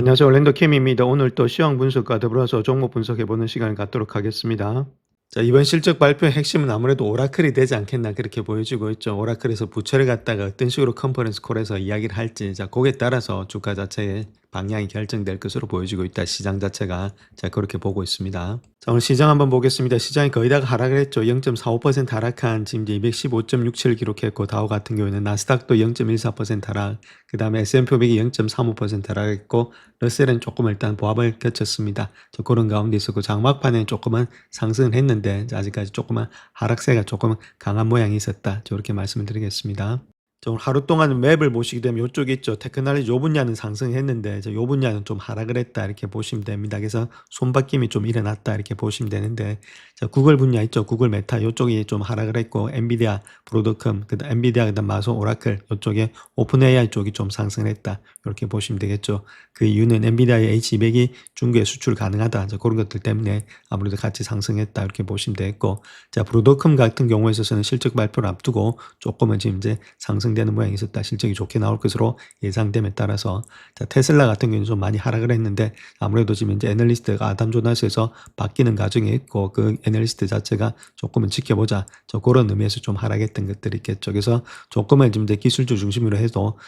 안녕하세요. orlando 캠입니다. 오늘 또 시황 분석과 더불어서 종목 분석해보는 시간을 갖도록 하겠습니다. 자, 이번 실적 발표의 핵심은 아무래도 오라클이 되지 않겠나 그렇게 보여지고 있죠. 오라클에서 부채를 갖다가 어떤 식으로 컨퍼런스 콜에서 이야기를 할지, 자, 거기에 따라서 주가 자체의 방향이 결정될 것으로 보여지고 있다. 시장 자체가. 자, 그렇게 보고 있습니다. 자, 오늘 시장 한번 보겠습니다. 시장이 거의 다 하락을 했죠. 0.45% 하락한 지금 이제 215.67 기록했고, 다우 같은 경우에는 나스닥도 0.14% 하락, 그 다음에 S&P 500이 0.35% 하락했고, 러셀은 조금 일단 보합을 겹쳤습니다. 저 그런 가운데 있었고, 장막판에는 조금은 상승을 했는데 아직까지 조금은 하락세가 조금 강한 모양이 있었다. 저렇게 말씀을 드리겠습니다. 오늘 하루 동안 맵을 보시게 되면 이쪽에 있죠. 테크놀로지 요 분야는 상승했는데 요 분야는 좀 하락을 했다 이렇게 보시면 됩니다. 그래서 손바뀜이 좀 일어났다 이렇게 보시면 되는데, 자, 구글 분야 있죠. 구글 메타 요쪽이 좀 하락을 했고, 엔비디아, 브로드컴, 그다음 엔비디아, 그다음 마소, 오라클 요쪽에 오픈 AI 쪽이 좀 상승을 했다 이렇게 보시면 되겠죠. 그 이유는 엔비디아의 H200이 중국에 수출 가능하다, 자, 그런 것들 때문에 아무래도 같이 상승했다 이렇게 보시면 되겠고, 자, 브로드컴 같은 경우에 있어서는 실적 발표를 앞두고 조금은 지금 이제 상승되는 모양이 있었다. 실적이 좋게 나올 것으로 예상됨에 따라서, 자, 테슬라 같은 경우는 좀 많이 하락을 했는데 아무래도 지금 이제 애널리스트가 아담 조나스에서 바뀌는 과정이 있고, 그 애널리스트 자체가 조금은 지켜보자, 저 그런 의미에서 좀 하락했던 것들이 있겠죠. 그래서 조금은 지금 이제 기술주 중심으로 해도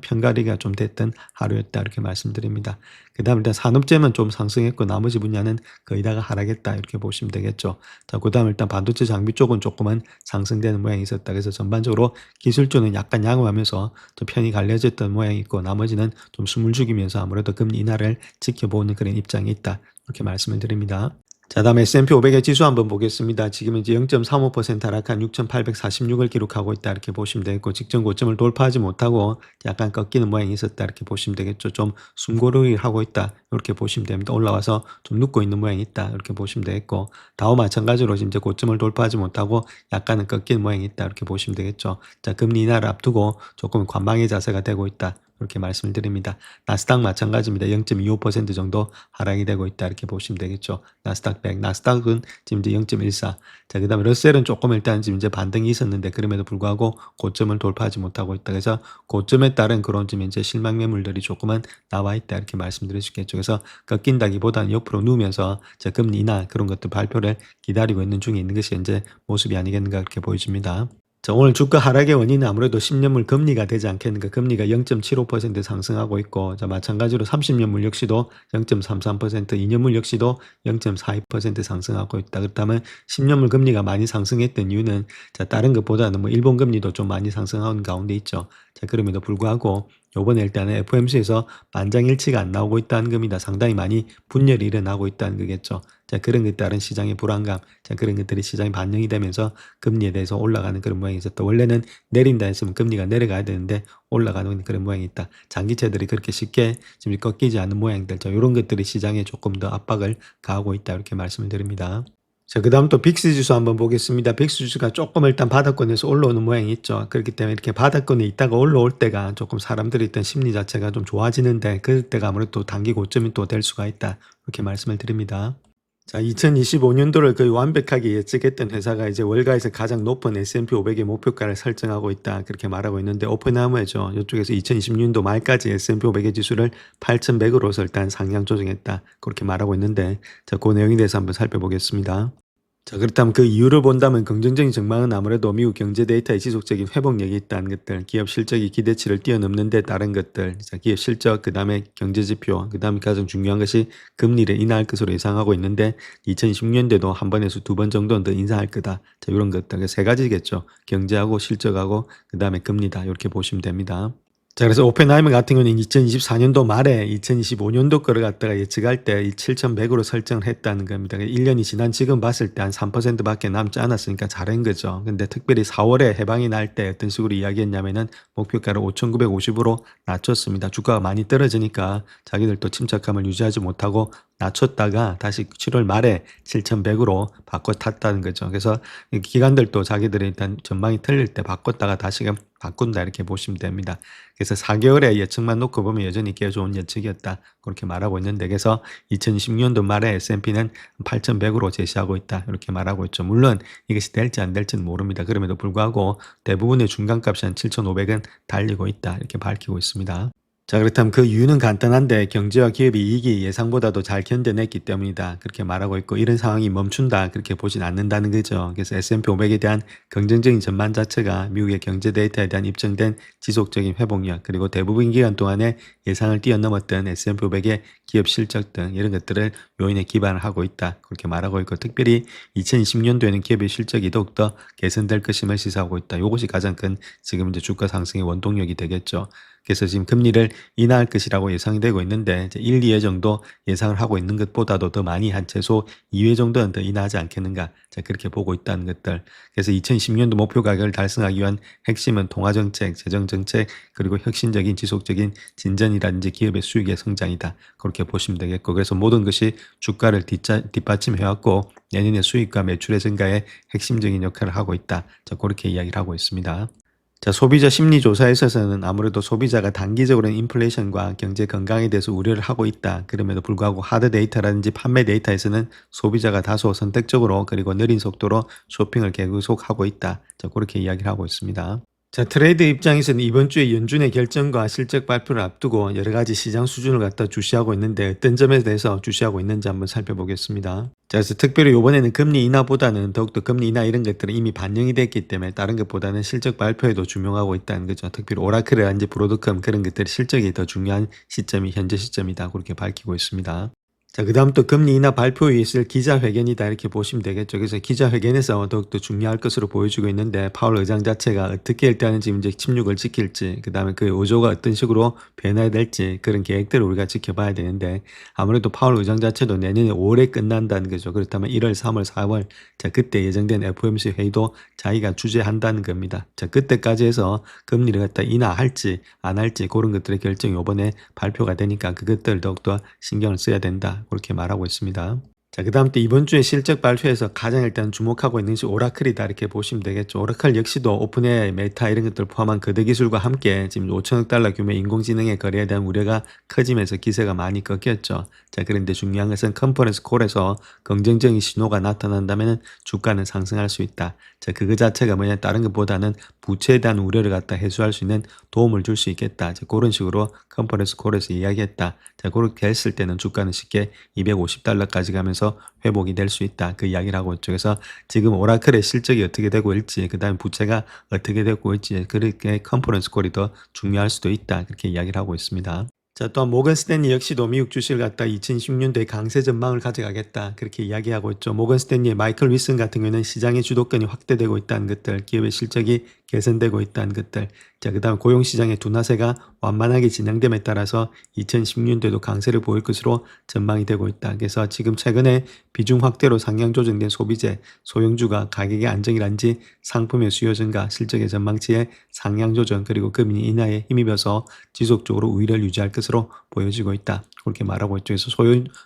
편가리가 좀 됐던 하루였다 이렇게 말씀드립니다. 그 다음 일단 산업재는 좀 상승했고, 나머지 분야는 거의 다가 하락했다 이렇게 보시면 되겠죠. 자, 그 다음 일단 반도체 장비 쪽은 조금은 상승되는 모양이 있었다. 그래서 전반적으로 기술주는 약간 양호하면서 좀 편이 갈려졌던 모양이 있고, 나머지는 좀 숨을 죽이면서 아무래도 금리 인하를 지켜보는 그런 입장이 있다 이렇게 말씀을 드립니다. 자, 다음에 S&P 500의 지수 한번 보겠습니다. 지금 이제 0.35% 하락한 6,846을 기록하고 있다 이렇게 보시면 되겠고, 직전 고점을 돌파하지 못하고 약간 꺾이는 모양이 있었다 이렇게 보시면 되겠죠. 좀 숨고르기를 하고 있다 이렇게 보시면 됩니다. 올라와서 좀 눕고 있는 모양이 있다 이렇게 보시면 되겠고, 다우 마찬가지로 지금 이제 고점을 돌파하지 못하고 약간은 꺾이는 모양이 있다 이렇게 보시면 되겠죠. 자, 금리 인하를 앞두고 조금 관망의 자세가 되고 있다 이렇게 말씀을 드립니다. 나스닥 마찬가지입니다. 0.25% 정도 하락이 되고 있다 이렇게 보시면 되겠죠. 나스닥 100, 나스닥은 지금 이제 0.14. 자, 그 다음에 러셀은 조금 일단 지금 이제 반등이 있었는데 그럼에도 불구하고 고점을 돌파하지 못하고 있다. 그래서 고점에 따른 그런 지금 이제 실망 매물들이 조금은 나와 있다 이렇게 말씀드릴 수 있겠죠. 그래서 꺾인다기보다는 옆으로 누우면서 금리 인하 그런 것들 발표를 기다리고 있는 중에 있는 것이 현재 모습이 아니겠는가 그렇게 보여집니다. 자, 오늘 주가 하락의 원인은 아무래도 10년물 금리가 되지 않겠는가. 금리가 0.75% 상승하고 있고, 자, 마찬가지로 30년물 역시도 0.33%, 2년물 역시도 0.42% 상승하고 있다. 그렇다면 10년물 금리가 많이 상승했던 이유는, 자, 다른 것보다는 뭐 일본 금리도 좀 많이 상승하는 가운데 있죠. 자, 그럼에도 불구하고 요번에 일단은 FOMC에서 만장일치가 안 나오고 있다는 겁니다. 상당히 많이 분열이 일어나고 있다는 거겠죠. 자, 그런 것에 따른 시장의 불안감, 자, 그런 것들이 시장에 반영이 되면서 금리에 대해서 올라가는 그런 모양이 있었다. 원래는 내린다 했으면 금리가 내려가야 되는데 올라가는 그런 모양이 있다. 장기채들이 그렇게 쉽게 지금 꺾이지 않는 모양들, 자, 이런 것들이 시장에 조금 더 압박을 가하고 있다 이렇게 말씀을 드립니다. 자, 그 다음 또 빅스 지수 한번 보겠습니다. 빅스 지수가 조금 일단 바닥권에서 올라오는 모양이 있죠. 그렇기 때문에 이렇게 바닥권에 있다가 올라올 때가 조금 사람들이 있던 심리 자체가 좀 좋아지는데, 그때가 아무래도 단기 고점이 또 될 수가 있다 이렇게 말씀을 드립니다. 자, 2025년도를 거의 완벽하게 예측했던 회사가 이제 월가에서 가장 높은 S&P 500의 목표가를 설정하고 있다 그렇게 말하고 있는데, 오펜하이머죠. 이쪽에서 2026년도 말까지 S&P 500의 지수를 8,100으로서 일단 상향 조정했다 그렇게 말하고 있는데, 자, 그 내용에 대해서 한번 살펴보겠습니다. 자, 그렇다면 그 이유를 본다면 긍정적인 전망은 아무래도 미국 경제 데이터의 지속적인 회복력이 있다는 것들, 기업 실적이 기대치를 뛰어넘는 데 다른 것들, 자, 기업 실적, 그 다음에 경제 지표, 그 다음에 가장 중요한 것이 금리를 인하할 것으로 예상하고 있는데 2020년대도 한 번에서 두 번 정도는 더 인상할 거다. 자, 이런 것들 세 가지겠죠. 경제하고 실적하고 그 다음에 금리다 이렇게 보시면 됩니다. 자, 그래서 오펜하이머 같은 경우는 2024년도 말에 2025년도 거를 갖다가 예측할 때 7,100으로 설정을 했다는 겁니다. 1년이 지난 지금 봤을 때 한 3%밖에 남지 않았으니까 잘한 거죠. 근데 특별히 4월에 해방이 날 때 어떤 식으로 이야기했냐면은 목표가를 5,950으로 낮췄습니다. 주가가 많이 떨어지니까 자기들도 침착함을 유지하지 못하고 낮췄다가 다시 7월 말에 7,100으로 바꿔 탔다는 거죠. 그래서 기관들도 자기들이 일단 전망이 틀릴 때 바꿨다가 다시금 바꾼다 이렇게 보시면 됩니다. 그래서 4개월의 예측만 놓고 보면 여전히 꽤 좋은 예측이었다 그렇게 말하고 있는데, 그래서 2016년도 말에 S&P는 8,100으로 제시하고 있다 이렇게 말하고 있죠. 물론 이것이 될지 안 될지는 모릅니다. 그럼에도 불구하고 대부분의 중간값이 한 7,500은 달리고 있다 이렇게 밝히고 있습니다. 자, 그렇다면 그 이유는 간단한데 경제와 기업의 이익이 예상보다도 잘 견뎌냈기 때문이다. 그렇게 말하고 있고 이런 상황이 멈춘다. 그렇게 보진 않는다는 거죠. 그래서 S&P 500에 대한 긍정적인 전망 자체가 미국의 경제 데이터에 대한 입증된 지속적인 회복력 그리고 대부분 기간 동안에 예상을 뛰어넘었던 S&P 500의 기업 실적 등 이런 것들을 요인에 기반을 하고 있다. 그렇게 말하고 있고 특별히 2020년도에는 기업의 실적이 더욱더 개선될 것임을 시사하고 있다. 이것이 가장 큰 지금 이제 주가 상승의 원동력이 되겠죠. 그래서 지금 금리를 인하할 것이라고 예상이 되고 있는데 이제 1, 2회 정도 예상을 하고 있는 것보다도 더 많이 한 최소 2회 정도는 더 인하하지 않겠는가. 자, 그렇게 보고 있다는 것들. 그래서 2010년도 목표 가격을 달성하기 위한 핵심은 통화정책, 재정정책, 그리고 혁신적인 지속적인 진전이라든지 기업의 수익의 성장이다. 그렇게 보시면 되겠고 그래서 모든 것이 주가를 뒷받침해왔고 내년의 수익과 매출의 증가에 핵심적인 역할을 하고 있다. 자, 그렇게 이야기를 하고 있습니다. 자, 소비자 심리 조사에 있어서는 아무래도 소비자가 단기적으로는 인플레이션과 경제 건강에 대해서 우려를 하고 있다. 그럼에도 불구하고 하드 데이터라든지 판매 데이터에서는 소비자가 다소 선택적으로 그리고 느린 속도로 쇼핑을 계속하고 있다. 자, 그렇게 이야기를 하고 있습니다. 자, 트레이드 입장에서는 이번 주에 연준의 결정과 실적 발표를 앞두고 여러 가지 시장 수준을 갖다 주시하고 있는데 어떤 점에 대해서 주시하고 있는지 한번 살펴보겠습니다. 자, 그래서 특별히 이번에는 금리 인하보다는 더욱더 금리 인하 이런 것들은 이미 반영이 됐기 때문에 다른 것보다는 실적 발표에도 중요하고 있다는 거죠. 특별히 오라클이라든지 브로드컴 그런 것들이 실적이 더 중요한 시점이 현재 시점이다. 그렇게 밝히고 있습니다. 자, 그다음 또 금리 인하 발표에 있을 기자회견이다 이렇게 보시면 되겠죠. 그래서 기자회견에서 더욱더 중요할 것으로 보여지고 있는데 파월 의장 자체가 어떻게 일단은 지금 이제 침묵을 지킬지 그다음에 그 의조가 어떤 식으로 변화될지 그런 계획들을 우리가 지켜봐야 되는데 아무래도 파월 의장 자체도 내년에 5월에 끝난다는 거죠. 그렇다면 1월, 3월, 4월 자 그때 예정된 FOMC 회의도 자기가 주재한다는 겁니다. 자 그때까지 해서 금리를 갖다 인하할지 안 할지 그런 것들의 결정이 이번에 발표가 되니까 그것들 더욱더 신경을 써야 된다. 그렇게 말하고 있습니다. 자, 그 다음 또 이번 주에 실적 발표에서 가장 일단 주목하고 있는 것이 오라클이다 이렇게 보시면 되겠죠. 오라클 역시도 오픈AI, 메타 이런 것들 포함한 거대 기술과 함께 지금 5천억 달러 규모의 인공지능의 거래에 대한 우려가 커지면서 기세가 많이 꺾였죠. 자, 그런데 중요한 것은 컨퍼런스 콜에서 긍정적인 신호가 나타난다면 주가는 상승할 수 있다. 자, 그거 자체가 뭐냐 다른 것보다는 부채에 대한 우려를 갖다 해소할 수 있는 도움을 줄 수 있겠다. 자, 그런 식으로 컨퍼런스 콜에서 이야기했다. 자, 그렇게 했을 때는 주가는 쉽게 250달러까지 가면서 회복이 될 수 있다. 그 이야기를 하고 있죠. 그래서 지금 오라클의 실적이 어떻게 되고 있지, 그 다음에 부채가 어떻게 되고 있지, 그렇게 컨퍼런스 콜이 더 중요할 수도 있다. 그렇게 이야기를 하고 있습니다. 자, 또한 모건 스탠리 역시도 미국 주식을 갖다 2016년도에 강세 전망을 가져가겠다. 그렇게 이야기하고 있죠. 모건 스탠리의 마이클 위슨 같은 경우는 시장의 주도권이 확대되고 있다는 것들, 기업의 실적이 개선되고 있다는 것들. 자, 그다음 고용시장의 둔화세가 완만하게 진행됨에 따라서 2016년도에도 강세를 보일 것으로 전망이 되고 있다. 그래서 지금 최근에 비중 확대로 상향 조정된 소비재, 소형주가 가격의 안정이란지 상품의 수요 증가, 실적의 전망치의 상향 조정 그리고 금리 인하에 힘입어서 지속적으로 우위를 유지할 것으로 보여지고 있다. 그렇게 말하고 있죠. 그래서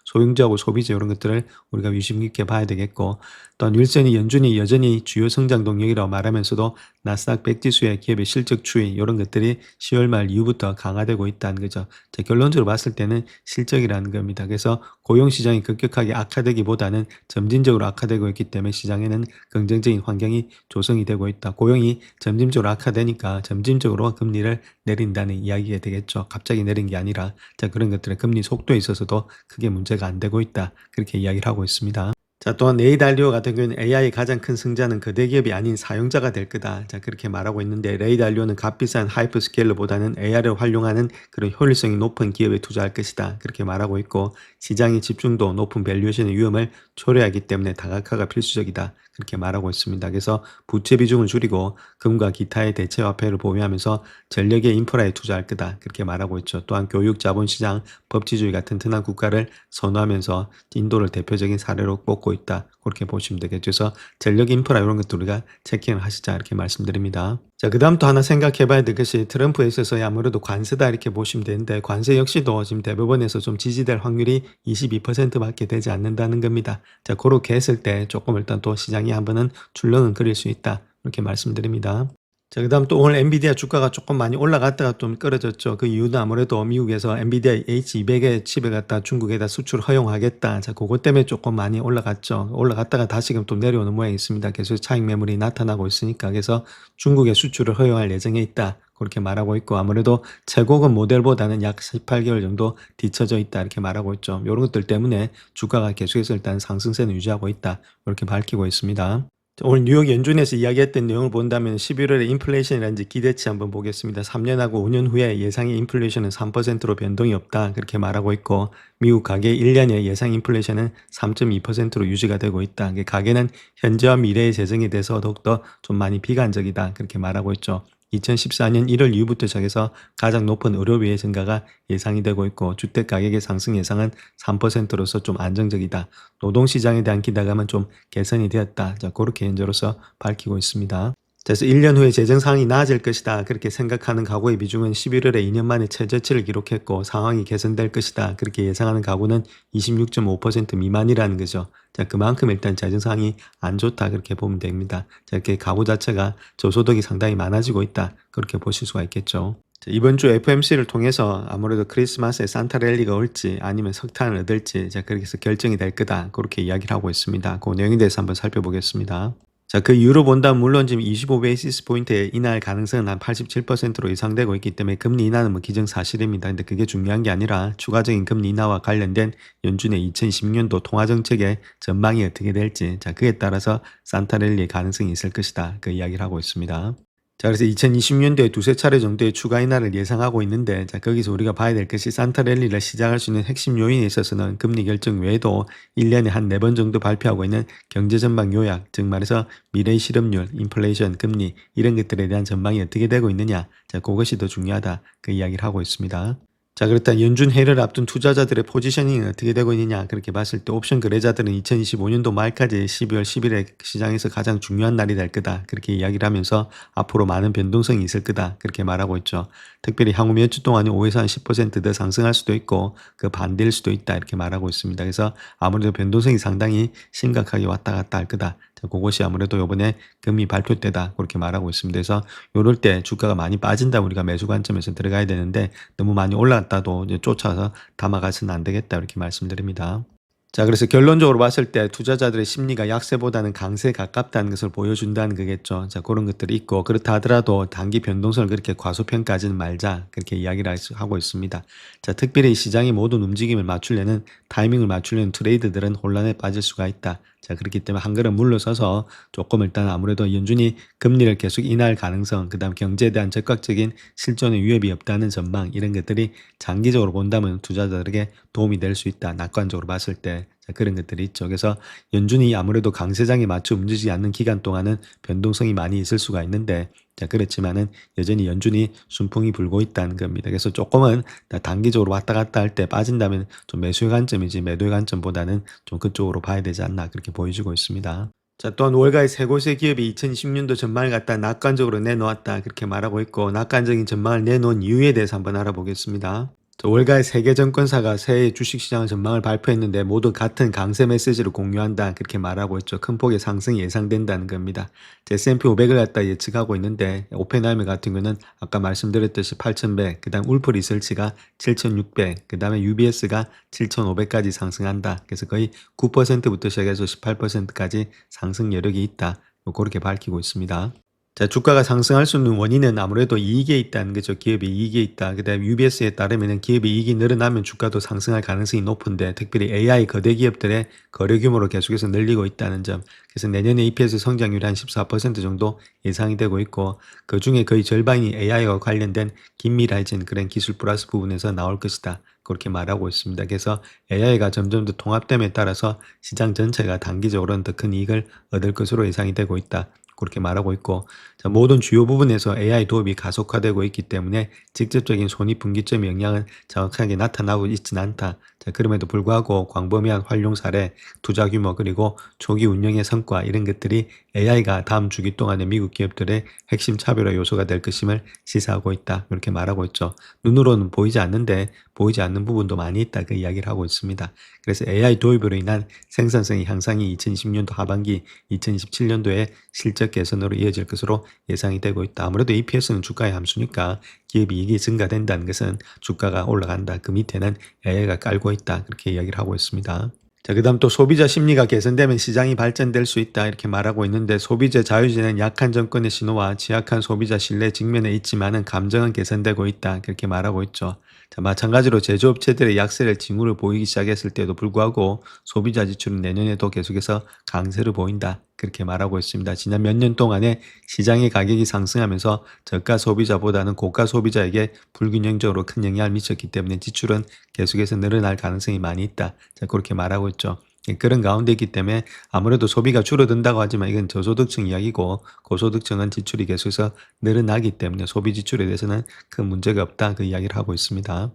소형주하고 소비재 이런 것들을 우리가 유심 깊게 봐야 되겠고 또한 윌슨이 연준이 여전히 주요 성장 동력이라고 말하면서도 나스닥 100 지수의 기업의 실적 추이 이런 것들이 10월 말 이후부터 강화되고 있다는 거죠. 자, 결론적으로 봤을 때는 실적이라는 겁니다. 그래서 고용시장이 급격하게 악화되기보다는 점진적으로 악화되고 있기 때문에 시장에는 긍정적인 환경이 조성이 되고 있다. 고용이 점진적으로 악화되니까 점진적으로 금리를 내린다는 이야기가 되겠죠. 갑자기 내린 게 아니라 자 그런 것들의 금리 속도에 있어서도 크게 문제가 안 되고 있다. 그렇게 이야기를 하고 있습니다. 자, 또한 레이달리오 같은 경우는 AI의 가장 큰 승자는 거대 기업이 아닌 사용자가 될 거다. 자, 그렇게 말하고 있는데 레이달리오는 값비싼 하이퍼스케일러보다는 AI를 활용하는 그런 효율성이 높은 기업에 투자할 것이다. 그렇게 말하고 있고 시장의 집중도 높은 밸류에이션의 위험을 초래하기 때문에 다각화가 필수적이다. 그렇게 말하고 있습니다. 그래서 부채 비중을 줄이고 금과 기타의 대체 화폐를 보유하면서 전력의 인프라에 투자할 거다. 그렇게 말하고 있죠. 또한 교육, 자본시장, 법치주의 같은 튼튼한 국가를 선호하면서 인도를 대표적인 사례로 꼽고 있다. 그렇게 보시면 되겠죠. 그래서 전력 인프라 이런 것도 우리가 체킹을 하시자 이렇게 말씀드립니다. 자, 그 다음 또 하나 생각해 봐야 될 것이 트럼프에 있어서의 아무래도 관세다 이렇게 보시면 되는데 관세 역시도 지금 대법원에서 좀 지지될 확률이 22%밖에 되지 않는다는 겁니다. 자, 그렇게 했을 때 조금 일단 또 시장이 한번은 출렁은 그릴 수 있다. 이렇게 말씀드립니다. 자, 그 다음 또 오늘 엔비디아 주가가 조금 많이 올라갔다가 좀 떨어졌죠. 그 이유는 아무래도 미국에서 엔비디아 H200의 칩을 갖다 중국에다 수출 허용하겠다. 자, 그것 때문에 조금 많이 올라갔죠. 올라갔다가 다시금 또 내려오는 모양이 있습니다. 계속 차익 매물이 나타나고 있으니까. 그래서 중국의 수출을 허용할 예정에 있다. 그렇게 말하고 있고 아무래도 최고급 모델보다는 약 18개월 정도 뒤처져 있다 이렇게 말하고 있죠. 이런 것들 때문에 주가가 계속해서 일단 상승세는 유지하고 있다 이렇게 밝히고 있습니다. 오늘 뉴욕 연준에서 이야기했던 내용을 본다면 11월에 인플레이션이라든지 기대치 한번 보겠습니다. 3년하고 5년 후에 예상의 인플레이션은 3%로 변동이 없다 그렇게 말하고 있고 미국 가계 1년의 예상 인플레이션은 3.2%로 유지가 되고 있다. 가계는 현재와 미래의 재정에 대해서 더욱더 좀 많이 비관적이다 그렇게 말하고 있죠. 2014년 1월 이후부터 시작해서 가장 높은 의료비의 증가가 예상이 되고 있고 주택가격의 상승 예상은 3%로서 좀 안정적이다. 노동시장에 대한 기대감은 좀 개선이 되었다. 자, 그렇게 현재로서 밝히고 있습니다. 그래서 1년 후에 재정 상황이 나아질 것이다. 그렇게 생각하는 가구의 비중은 11월에 2년 만에 최저치를 기록했고 상황이 개선될 것이다. 그렇게 예상하는 가구는 26.5% 미만이라는 거죠. 자, 그만큼 일단 재정 상황이 안 좋다. 그렇게 보면 됩니다. 자, 이렇게 가구 자체가 저소득이 상당히 많아지고 있다. 그렇게 보실 수가 있겠죠. 자, 이번 주 FOMC를 통해서 아무래도 크리스마스에 산타 랠리가 올지 아니면 석탄을 얻을지 자, 그렇게 해서 결정이 될 거다. 그렇게 이야기를 하고 있습니다. 그 내용에 대해서 한번 살펴보겠습니다. 자, 그 이유로 본다면 물론 지금 25베이시스 포인트의 인하할 가능성은 한 87%로 예상되고 있기 때문에 금리 인하는 뭐 기정사실입니다. 근데 그게 중요한 게 아니라 추가적인 금리 인하와 관련된 연준의 2016년도 통화정책의 전망이 어떻게 될지 자, 그에 따라서 산타랠리의 가능성이 있을 것이다. 그 이야기를 하고 있습니다. 자, 그래서 2020년도에 두세 차례 정도의 추가 인하를 예상하고 있는데, 자, 거기서 우리가 봐야 될 것이 산타 랠리를 시작할 수 있는 핵심 요인에 있어서는 금리 결정 외에도 1년에 한 4번 정도 발표하고 있는 경제 전망 요약, 즉 말해서 미래 실업률, 인플레이션, 금리, 이런 것들에 대한 전망이 어떻게 되고 있느냐, 자, 그것이 더 중요하다. 그 이야기를 하고 있습니다. 자, 그렇다면 연준 회의를 앞둔 투자자들의 포지셔닝은 어떻게 되고 있느냐 그렇게 봤을 때 옵션 거래자들은 2025년도 말까지 12월 10일에 시장에서 가장 중요한 날이 될 거다 그렇게 이야기를 하면서 앞으로 많은 변동성이 있을 거다 그렇게 말하고 있죠. 특별히 향후 몇 주 동안에 5에서 한 10% 더 상승할 수도 있고 그 반대일 수도 있다 이렇게 말하고 있습니다. 그래서 아무래도 변동성이 상당히 심각하게 왔다 갔다 할 거다. 자, 그것이 아무래도 이번에 금리 발표 때다 그렇게 말하고 있습니다. 그래서 이럴 때 주가가 많이 빠진다 우리가 매수 관점에서 들어가야 되는데 너무 많이 올라갔다도 이제 쫓아서 담아가서는 안 되겠다 이렇게 말씀드립니다. 자, 그래서 결론적으로 봤을 때 투자자들의 심리가 약세보다는 강세에 가깝다는 것을 보여준다는 거겠죠. 자, 그런 것들이 있고 그렇다 하더라도 단기 변동성을 그렇게 과소평가하지는 말자 그렇게 이야기를 하고 있습니다. 자, 특별히 시장의 모든 움직임을 맞추려는 타이밍을 맞추려는 트레이드들은 혼란에 빠질 수가 있다. 자, 그렇기 때문에 한 걸음 물러서서 조금 일단 아무래도 연준이 금리를 계속 인하할 가능성, 그 다음 경제에 대한 적극적인 실존의 위협이 없다는 전망 이런 것들이 장기적으로 본다면 투자자들에게 도움이 될 수 있다. 낙관적으로 봤을 때. 자, 그런 것들이 있죠. 그래서 연준이 아무래도 강세장에 맞춰 움직이지 않는 기간 동안은 변동성이 많이 있을 수가 있는데 자, 그렇지만은 여전히 연준이 순풍이 불고 있다는 겁니다. 그래서 조금은 단기적으로 왔다 갔다 할 때 빠진다면 좀 매수의 관점이지 매도의 관점보다는 좀 그쪽으로 봐야 되지 않나 그렇게 보여지고 있습니다. 자, 또한 월가의 세 곳의 기업이 2020년도 전망을 갖다 낙관적으로 내놓았다 그렇게 말하고 있고 낙관적인 전망을 내놓은 이유에 대해서 한번 알아보겠습니다. 월가의 세계 증권사가 새해 주식시장 전망을 발표했는데 모두 같은 강세 메시지를 공유한다 그렇게 말하고 있죠. 큰 폭의 상승이 예상된다는 겁니다. S&P 500을 갖다 예측하고 있는데 오펜하이머 같은 경우는 아까 말씀드렸듯이 8,100, 그 다음 울프 리서치가 7,600, 그 다음에 UBS가 7,500까지 상승한다. 그래서 거의 9%부터 시작해서 18%까지 상승 여력이 있다. 그렇게 밝히고 있습니다. 자, 주가가 상승할 수 있는 원인은 아무래도 이익에 있다는 거죠. 기업의 이익에 있다. 그 다음에 UBS에 따르면 기업의 이익이 늘어나면 주가도 상승할 가능성이 높은데 특별히 AI 거대 기업들의 거래 규모로 계속해서 늘리고 있다는 점. 그래서 내년에 EPS 성장률이 한 14% 정도 예상이 되고 있고 그 중에 거의 절반이 AI와 관련된 긴밀해진 그런 기술 플러스 부분에서 나올 것이다. 그렇게 말하고 있습니다. 그래서 AI가 점점 더 통합됨에 따라서 시장 전체가 단기적으로는 더 큰 이익을 얻을 것으로 예상이 되고 있다. 그렇게 말하고 있고 자, 모든 주요 부분에서 AI 도입이 가속화되고 있기 때문에 직접적인 손익분기점의 영향은 정확하게 나타나고 있지는 않다. 자, 그럼에도 불구하고 광범위한 활용 사례, 투자 규모 그리고 초기 운영의 성과 이런 것들이 AI가 다음 주기 동안의 미국 기업들의 핵심 차별화 요소가 될 것임을 시사하고 있다. 이렇게 말하고 있죠. 눈으로는 보이지 않는데 보이지 않는 부분도 많이 있다. 그 이야기를 하고 있습니다. 그래서 AI 도입으로 인한 생산성의 향상이 2020년도 하반기, 2027년도에 실적 개선으로 이어질 것으로 예상이 되고 있다. 아무래도 EPS는 주가의 함수니까 기업이 이익이 증가된다는 것은 주가가 올라간다. 그 밑에는 AI가 깔고 있다. 그렇게 이야기를 하고 있습니다. 자, 그다음 또 "소비자 심리가 개선되면 시장이 발전될 수 있다." 이렇게 말하고 있는데, 소비재 자유주의는 약한 정권의 신호와 취약한 소비자 신뢰 직면에 있지만은 감정은 개선되고 있다. 그렇게 말하고 있죠. 자, 마찬가지로 제조업체들의 약세를 징후를 보이기 시작했을 때도 불구하고 소비자 지출은 내년에도 계속해서 강세를 보인다. 그렇게 말하고 있습니다. 지난 몇 년 동안에 시장의 가격이 상승하면서 저가 소비자보다는 고가 소비자에게 불균형적으로 큰 영향을 미쳤기 때문에 지출은 계속해서 늘어날 가능성이 많이 있다. 자, 그렇게 말하고 있죠. 그런 가운데 있기 때문에 아무래도 소비가 줄어든다고 하지만 이건 저소득층 이야기고, 고소득층은 지출이 계속해서 늘어나기 때문에 소비 지출에 대해서는 큰 문제가 없다, 그 이야기를 하고 있습니다.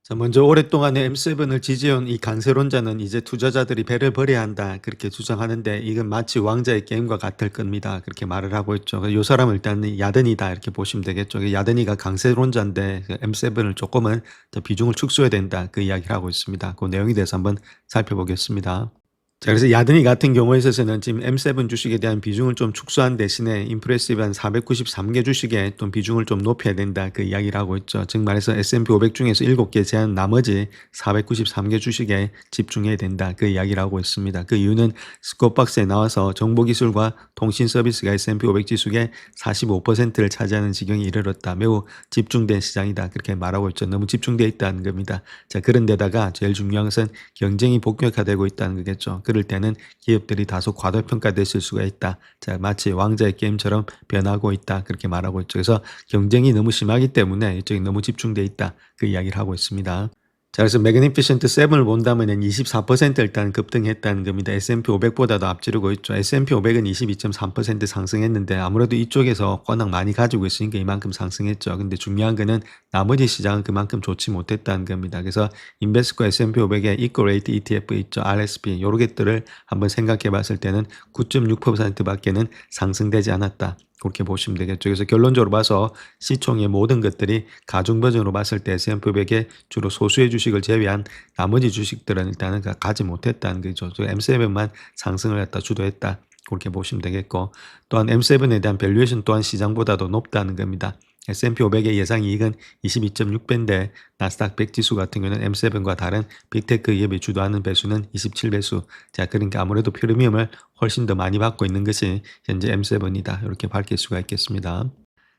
자, 먼저 오랫동안에 M7을 지지해온 이 강세론자는 이제 투자자들이 배를 버려야 한다, 그렇게 주장하는데, 이건 마치 왕자의 게임과 같을 겁니다. 그렇게 말을 하고 있죠. 이 사람은 일단 야든이다, 이렇게 보시면 되겠죠. 야든이가 강세론자인데 M7을 조금은 더 비중을 축소해야 된다, 그 이야기를 하고 있습니다. 그 내용에 대해서 한번 살펴보겠습니다. 자, 그래서 야드니 같은 경우에 있어서는 지금 M7 주식에 대한 비중을 좀 축소한 대신에 임프레시브한 493개 주식에 좀 비중을 좀 높여야 된다, 그 이야기를 하고 있죠. 즉 말해서 S&P 500 중에서 7개 제한 나머지 493개 주식에 집중해야 된다, 그 이야기를 하고 있습니다. 그 이유는 스코박스에 나와서 정보기술과 통신 서비스가 S&P 500 지수의 45%를 차지하는 지경에 이르렀다. 매우 집중된 시장이다, 그렇게 말하고 있죠. 너무 집중되어 있다는 겁니다. 자, 그런데다가 제일 중요한 것은 경쟁이 본격화되고 있다는 거겠죠. 그럴 때는 기업들이 다소 과도평가됐을 수가 있다. 자, 마치 왕자의 게임처럼 변하고 있다, 그렇게 말하고 있죠. 그래서 경쟁이 너무 심하기 때문에 이쪽이 너무 집중돼 있다, 그 이야기를 하고 있습니다. 자, 그래서 매그니피션트 7을 본다면 24% 일단 급등했다는 겁니다. S&P 500보다도 앞지르고 있죠. S&P 500은 22.3% 상승했는데 아무래도 이쪽에서 워낙 많이 가지고 있으니까 이만큼 상승했죠. 근데 중요한 거는 나머지 시장은 그만큼 좋지 못했다는 겁니다. 그래서 인베스코 S&P 500의 이퀄 레이트 ETF 있죠. RSP 요런 것들을 한번 생각해 봤을 때는 9.6%밖에는 상승되지 않았다, 그렇게 보시면 되겠죠. 그래서 결론적으로 봐서 시총의 모든 것들이 가중 버전으로 봤을 때 S&P 500의 주로 소수의 주식을 제외한 나머지 주식들은 일단은 가지 못했다는 거죠. M7만 상승을 했다, 주도했다, 그렇게 보시면 되겠고, 또한 M7에 대한 밸류에이션 또한 시장보다도 높다는 겁니다. S&P 500의 예상 이익은 22.6배인데 나스닥 100 지수 같은 경우는 M7과 다른 빅테크 기업이 주도하는 배수는 27배수. 자, 그러니까 아무래도 프리미엄을 훨씬 더 많이 받고 있는 것이 현재 M7이다, 이렇게 밝힐 수가 있겠습니다.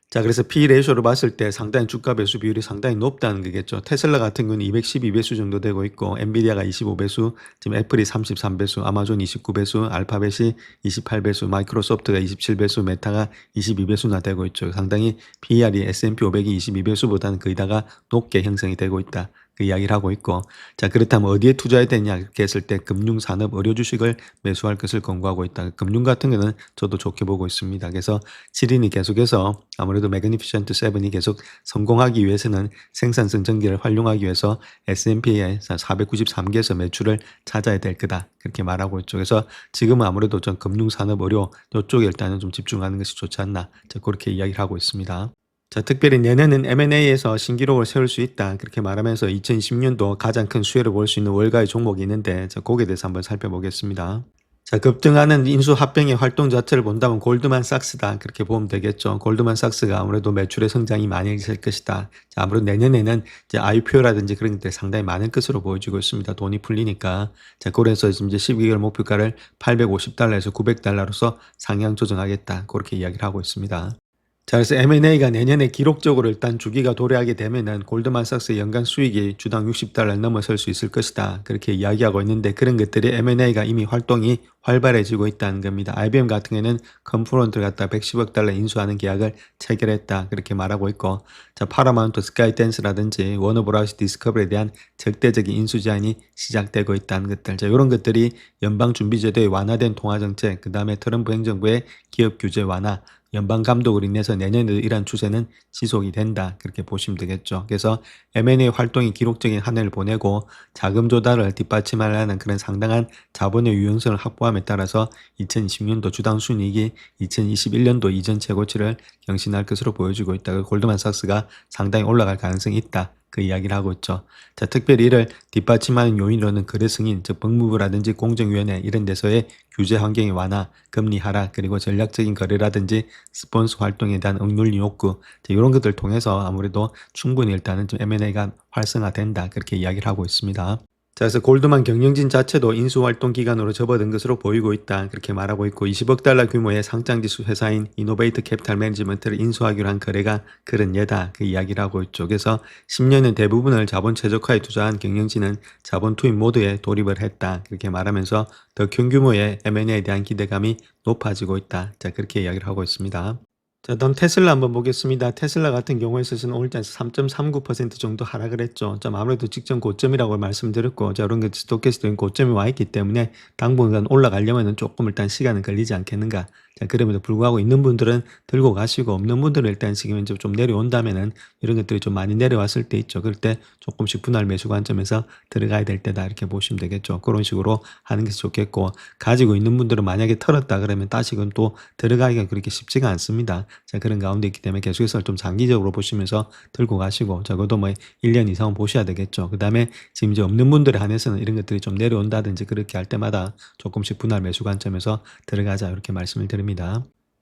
자, 그래서 P 레이쇼를 봤을 때 상당히 주가 배수 비율이 상당히 높다는 거겠죠. 테슬라 같은 경우는 212배수 정도 되고 있고, 엔비디아가 25배수, 지금 애플이 33배수, 아마존 29배수, 알파벳이 28배수, 마이크로소프트가 27배수, 메타가 22배수나 되고 있죠. 상당히 PER이 S&P 500이 22배수보다는 거의 다가 높게 형성이 되고 있다, 그 이야기를 하고 있고, 자, 그렇다면 어디에 투자해야 되냐 이렇게 했을 때 금융, 산업, 의료 주식을 매수할 것을 권고하고 있다. 금융 같은 경우는 저도 좋게 보고 있습니다. 그래서 7인이 계속해서 아무래도 매그니피션트 7이 계속 성공하기 위해서는 생산성 전기를 활용하기 위해서 S&P에 493개에서 매출을 찾아야 될 거다, 그렇게 말하고 있죠. 그래서 지금은 아무래도 좀 금융, 산업, 의료 이쪽에 일단은 좀 집중하는 것이 좋지 않나, 자, 그렇게 이야기를 하고 있습니다. 자, 특별히 내년은 M&A에서 신기록을 세울 수 있다, 그렇게 말하면서 2020년도 가장 큰 수혜를 볼 수 있는 월가의 종목이 있는데, 자, 거기에 대해서 한번 살펴보겠습니다. 자, 급등하는 인수 합병의 활동 자체를 본다면 골드만삭스다, 그렇게 보면 되겠죠. 골드만삭스가 아무래도 매출의 성장이 많이 있을 것이다. 자, 아무래도 내년에는 이제 IPO라든지 그런 것들이 상당히 많을 것으로 보여지고 있습니다. 돈이 풀리니까. 자, 그래서 지금 이제 12개월 목표가를 $850에서 $900로서 상향 조정하겠다, 그렇게 이야기를 하고 있습니다. 자, 그래서 M&A가 내년에 기록적으로 일단 주기가 도래하게 되면은 골드만삭스의 연간 수익이 주당 $60를 넘어설 수 있을 것이다, 그렇게 이야기하고 있는데, 그런 것들이 M&A가 이미 활동이 활발해지고 있다는 겁니다. IBM 같은 경우에는 컴프론트를 갖다 $110억 인수하는 계약을 체결했다, 그렇게 말하고 있고, 자, 파라마운트 스카이댄스라든지 워너브라우스 디스커버리에 대한 적대적인 인수 제한이 시작되고 있다는 것들. 자, 이런 것들이 연방준비제도의 완화된 통화정책, 그 다음에 트럼프 행정부의 기업 규제 완화, 연방 감독으로 인해서 내년에도 이러한 추세는 지속이 된다, 그렇게 보시면 되겠죠. 그래서 M&A 활동이 기록적인 한 해를 보내고 자금 조달을 뒷받침하려는 그런 상당한 자본의 유연성을 확보함에 따라서 2020년도 주당 순이익이 2021년도 이전 최고치를 경신할 것으로 보여지고 있다. 골드만삭스가 상당히 올라갈 가능성이 있다, 그 이야기를 하고 있죠. 자, 특별히 이를 뒷받침하는 요인으로는 거래 승인, 즉 법무부라든지 공정위원회 이런 데서의 규제 환경의 완화, 금리 하락, 그리고 전략적인 거래라든지 스폰서 활동에 대한 억눌린 욕구, 자, 이런 것들을 통해서 아무래도 충분히 일단은 좀 M&A가 활성화된다, 그렇게 이야기를 하고 있습니다. 자, 그래서 골드만 경영진 자체도 인수활동 기간으로 접어든 것으로 보이고 있다. 그렇게 말하고 있고 20억 달러 규모의 상장지수 회사인 이노베이트 캐피탈 매니지먼트를 인수하기로 한 거래가 그런 예다. 그 이야기를 하고 있죠. 그래서 10년은 대부분을 자본 최적화에 투자한 경영진은 자본 투입 모드에 돌입을 했다. 그렇게 말하면서 더 큰 규모의 M&A에 대한 기대감이 높아지고 있다. 자, 그렇게 이야기를 하고 있습니다. 자, 다음 테슬라 한번 보겠습니다. 테슬라 같은 경우에 있어서는 오늘장 3.39% 정도 하락을 했죠. 좀 아무래도 직전 고점이라고 말씀드렸고, 자, 이런 게 스토캐스트인 고점이 와 있기 때문에 당분간 올라가려면 조금 일단 시간은 걸리지 않겠는가. 자, 그럼에도 불구하고 있는 분들은 들고 가시고, 없는 분들은 일단 지금 이제 좀 내려온다면은 이런 것들이 좀 많이 내려왔을 때 있죠. 그럴 때 조금씩 분할 매수 관점에서 들어가야 될 때다. 이렇게 보시면 되겠죠. 그런 식으로 하는 게 좋겠고, 가지고 있는 분들은 만약에 털었다 그러면 다시금 또 들어가기가 그렇게 쉽지가 않습니다. 자, 그런 가운데 있기 때문에 계속해서 좀 장기적으로 보시면서 들고 가시고, 적어도 뭐 1년 이상은 보셔야 되겠죠. 그 다음에 지금 이제 없는 분들에 한해서는 이런 것들이 좀 내려온다든지 그렇게 할 때마다 조금씩 분할 매수 관점에서 들어가자. 이렇게 말씀을 드립니다.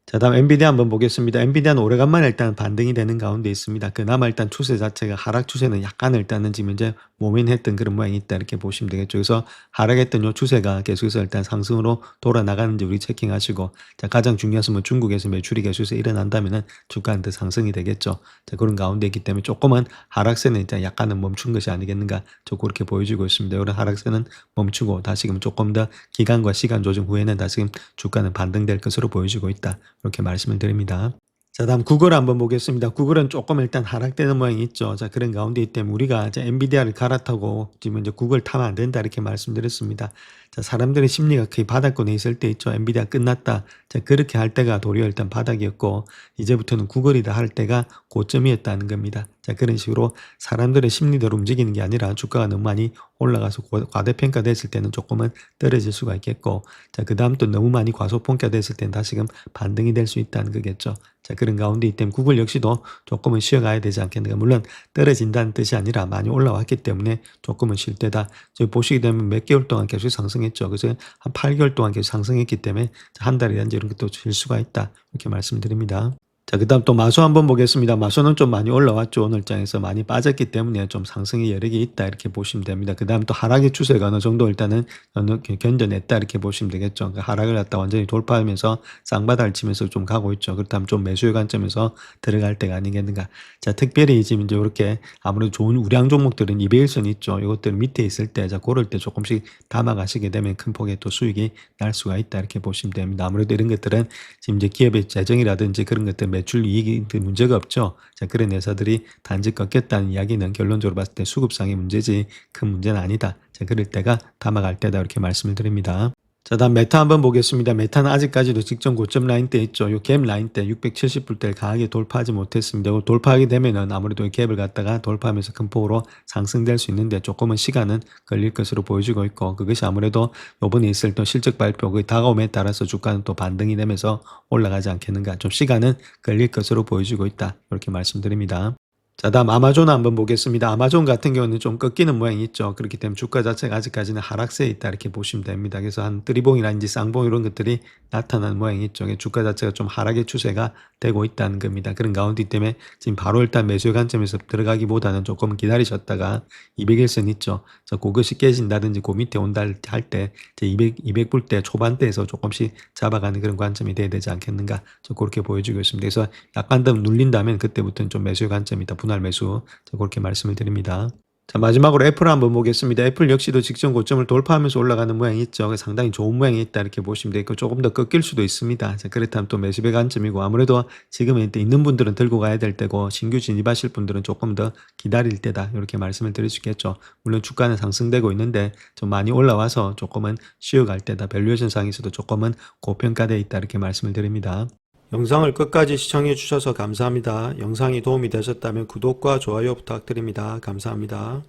자, 다음 엔비디아 한번 보겠습니다. 엔비디아는 오래간만에 일단 반등이 되는 가운데 있습니다. 그나마 일단 추세 자체가 하락 추세는 약간 일단은 지금 이제 모면했던 그런 모양이 있다. 이렇게 보시면 되겠죠. 그래서 하락했던 요 추세가 계속해서 일단 상승으로 돌아나가는지 우리 체킹하시고, 자, 가장 중요한 것은 뭐 중국에서 매출이 계속해서 일어난다면은 주가는 더 상승이 되겠죠. 자, 그런 가운데 있기 때문에 조금은 하락세는 일단 약간은 멈춘 것이 아니겠는가. 저 그렇게 보여지고 있습니다. 이런 하락세는 멈추고 다시금 조금 더 기간과 시간 조정 후에는 다시금 주가는 반등될 것으로 보여지고 있다. 이렇게 말씀을 드립니다. 자, 다음 구글 한번 보겠습니다. 구글은 조금 일단 하락되는 모양이 있죠. 자, 그런 가운데 있기 때문에 우리가 이제 엔비디아를 갈아타고 지금 이제 구글 타면 안 된다 이렇게 말씀드렸습니다. 자, 사람들의 심리가 거의 바닥권에 있을 때 있죠. 엔비디아 끝났다. 자, 그렇게 할 때가 도리어 일단 바닥이었고, 이제부터는 구글이다 할 때가 고점이었다는 겁니다. 자, 그런 식으로 사람들의 심리대로 움직이는 게 아니라 주가가 너무 많이 올라가서 과대평가됐을 때는 조금은 떨어질 수가 있겠고, 자, 그 다음 또 너무 많이 과소평가됐을 때는 다시금 반등이 될 수 있다는 거겠죠. 자, 그런 가운데 있기 때문에 구글 역시도 조금은 쉬어가야 되지 않겠는가. 물론 떨어진다는 뜻이 아니라 많이 올라왔기 때문에 조금은 쉴 때다. 저희 보시게 되면 몇 개월 동안 계속 상승했죠. 그래서 한 8개월 동안 계속 상승했기 때문에 한 달이라든지 이런 것도 쉴 수가 있다. 이렇게 말씀드립니다. 자, 그 다음 또 마소 한번 보겠습니다. 마소는 좀 많이 올라왔죠. 오늘 장에서 많이 빠졌기 때문에 좀 상승의 여력이 있다. 이렇게 보시면 됩니다. 그 다음 또 하락의 추세가 어느 정도 일단은 견뎌냈다. 이렇게 보시면 되겠죠. 그러니까 하락을 갖다 완전히 돌파하면서 쌍바닥을 치면서 좀 가고 있죠. 그렇다면 좀 매수의 관점에서 들어갈 때가 아니겠는가. 자, 특별히 지금 이제 이렇게 아무래도 좋은 우량 종목들은 200일선 있죠. 이것들 밑에 있을 때, 자, 그럴 때 조금씩 담아가시게 되면 큰 폭의 또 수익이 날 수가 있다. 이렇게 보시면 됩니다. 아무래도 이런 것들은 지금 이제 기업의 재정이라든지 그런 것들 매출 이익이 문제가 없죠. 자, 그런 회사들이 단지 꺾였다는 이야기는 결론적으로 봤을 때 수급상의 문제지 큰 문제는 아니다. 자, 그럴 때가 담아갈 때다. 이렇게 말씀을 드립니다. 자, 다음 메타 한번 보겠습니다. 메타는 아직까지도 직전 고점 라인 때 있죠. 요 갭 라인 때 670불대를 강하게 돌파하지 못했습니다. 이걸 돌파하게 되면은 아무래도 이 갭을 갖다가 돌파하면서 큰 폭으로 상승될 수 있는데 조금은 시간은 걸릴 것으로 보여지고 있고, 그것이 아무래도 요번에 있을 또 실적 발표 그 다가옴에 따라서 주가는 또 반등이 되면서 올라가지 않겠는가. 좀 시간은 걸릴 것으로 보여지고 있다. 이렇게 말씀드립니다. 자, 다음 아마존 한번 보겠습니다. 아마존 같은 경우는 좀 꺾이는 모양이 있죠. 그렇기 때문에 주가 자체가 아직까지는 하락세에 있다 이렇게 보시면 됩니다. 그래서 한 뜨리봉이라든지 쌍봉 이런 것들이 나타나는 모양이 있죠. 주가 자체가 좀 하락의 추세가 되고 있다는 겁니다. 그런 가운데 때문에 지금 바로 일단 매수의 관점에서 들어가기보다는 조금 기다리셨다가 200일선 있죠. 그것이 깨진다든지 그 밑에 온다 할 때 200불대 초반대에서 조금씩 잡아가는 그런 관점이 돼야 되지 않겠는가. 그렇게 보여주고 있습니다. 그래서 약간 더 눌린다면 그때부터는 좀 매수의 관점이다. 분할 매수. 그렇게 말씀을 드립니다. 자, 마지막으로 애플 한번 보겠습니다. 애플 역시도 직전 고점을 돌파하면서 올라가는 모양이 있죠. 상당히 좋은 모양이 있다 이렇게 보시면 되고 조금 더 꺾일 수도 있습니다. 자, 그렇다면 또 매수의 관점이고 아무래도 지금 있는 분들은 들고 가야 될 때고 신규 진입하실 분들은 조금 더 기다릴 때다 이렇게 말씀을 드릴 수 있겠죠. 물론 주가는 상승되고 있는데 좀 많이 올라와서 조금은 쉬어갈 때다. 밸류에이션 상에서도 조금은 고평가되어 있다 이렇게 말씀을 드립니다. 영상을 끝까지 시청해 주셔서 감사합니다. 영상이 도움이 되셨다면 구독과 좋아요 부탁드립니다. 감사합니다.